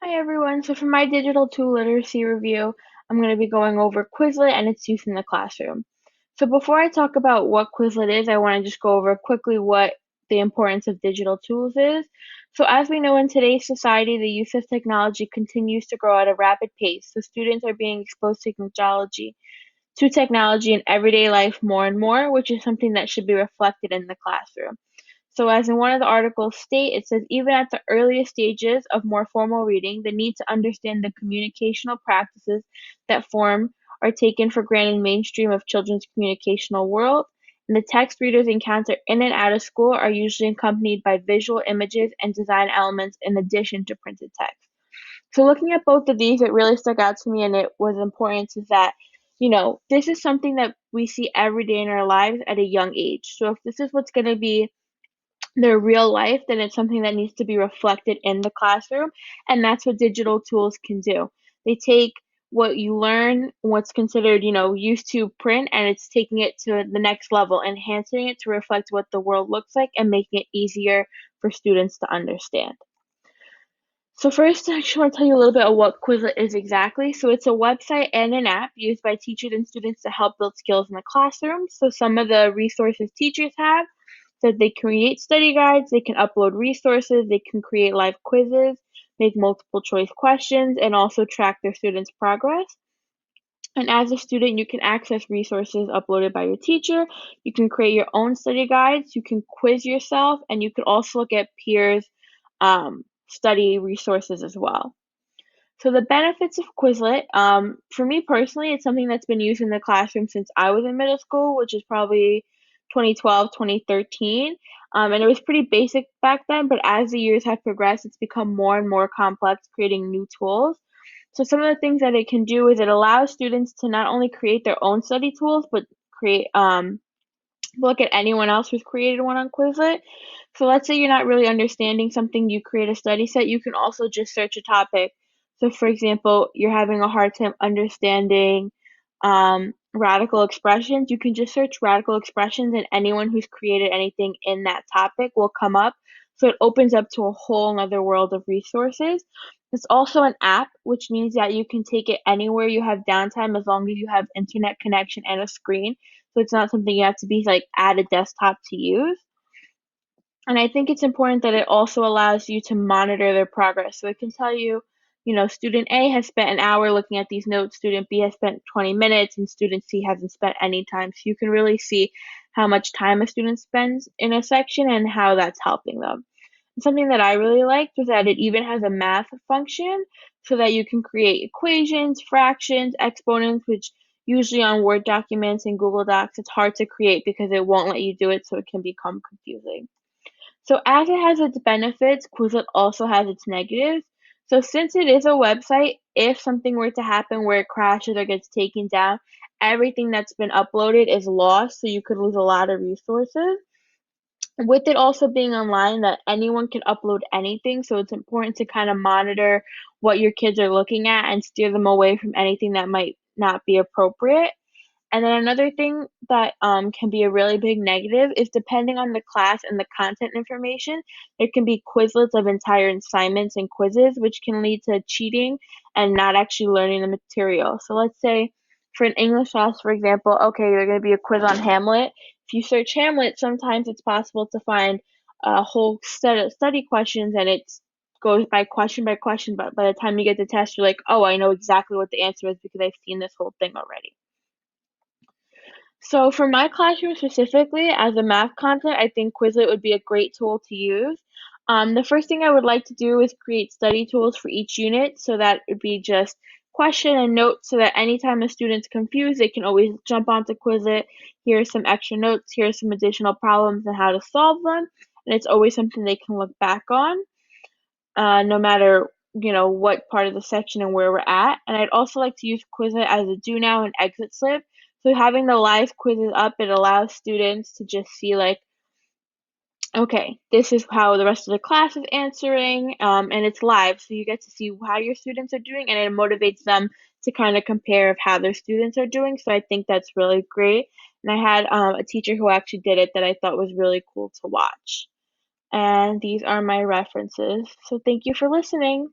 Hi everyone. So for my digital tool literacy review, I'm going to be going over Quizlet and its use in the classroom. So before I talk about what Quizlet is, I want to just go over quickly what the importance of digital tools is. So as we know in today's society, the use of technology continues to grow at a rapid pace. So students are being exposed to technology in everyday life more and more, which is something that should be reflected in the classroom. So, as in one of the articles state, it says even at the earliest stages of more formal reading, the need to understand the communicational practices that form are taken for granted mainstream of children's communicational world. And the text readers encounter in and out of school are usually accompanied by visual images and design elements in addition to printed text. So looking at both of these, it really stuck out to me and it was important is that, this is something that we see every day in our lives at a young age. So if this is what's going to be their real life, then it's something that needs to be reflected in the classroom. And that's what digital tools can do. They take what you learn, what's considered, used to print, and it's taking it to the next level, enhancing it to reflect what the world looks like and making it easier for students to understand. So first, I actually want to tell you a little bit of what Quizlet is exactly. So it's a website and an app used by teachers and students to help build skills in the classroom. So some of the resources teachers have, so they create study guides, they can upload resources, they can create live quizzes, make multiple choice questions, and also track their students' progress. And as a student, you can access resources uploaded by your teacher. You can create your own study guides. You can quiz yourself, and you can also look at peers' study resources as well. So the benefits of Quizlet, for me personally, it's something that's been used in the classroom since I was in middle school, which is probably 2012, 2013. And it was pretty basic back then, but as the years have progressed, it's become more and more complex, creating new tools. So some of the things that it can do is it allows students to not only create their own study tools, but create look at anyone else who's created one on Quizlet. So let's say you're not really understanding something, you create a study set, you can also just search a topic. So for example, you're having a hard time understanding radical expressions, you can just search radical expressions and anyone who's created anything in that topic will come up. So it opens up to a whole other world of resources. It's also an app, which means that you can take it anywhere you have downtime as long as you have internet connection and a screen. So it's not something you have to be like at a desktop to use. And I think it's important that it also allows you to monitor their progress. So it can tell you, student A has spent an hour looking at these notes, student B has spent 20 minutes, and student C hasn't spent any time. So you can really see how much time a student spends in a section and how that's helping them. Something that I really liked was that it even has a math function so that you can create equations, fractions, exponents, which usually on Word documents and Google Docs, it's hard to create because it won't let you do it, so it can become confusing. So as it has its benefits, Quizlet also has its negatives. So since it is a website, if something were to happen where it crashes or gets taken down, everything that's been uploaded is lost, so you could lose a lot of resources. With it also being online, that anyone can upload anything, so it's important to kind of monitor what your kids are looking at and steer them away from anything that might not be appropriate. And then another thing that can be a really big negative is depending on the class and the content information, there can be Quizlets of entire assignments and quizzes, which can lead to cheating and not actually learning the material. So let's say for an English class, for example, okay, there's going to be a quiz on Hamlet. If you search Hamlet, sometimes it's possible to find a whole set of study questions and it goes by question, but by the time you get the test, you're like, oh, I know exactly what the answer is because I've seen this whole thing already. So for my classroom specifically, as a math content, I think Quizlet would be a great tool to use. The first thing I would like to do is create study tools for each unit, so that would be just question and note, so that anytime a student's confused, they can always jump onto Quizlet. Here are some extra notes, here are some additional problems and how to solve them, and it's always something they can look back on, no matter what part of the section and where we're at. And I'd also like to use Quizlet as a do now and exit slip. So having the live quizzes up, it allows students to just see like, okay, this is how the rest of the class is answering, and it's live, so you get to see how your students are doing, and it motivates them to kind of compare of how their students are doing. So I think that's really great. And I had a teacher who actually did it that I thought was really cool to watch. And these are my references. So thank you for listening.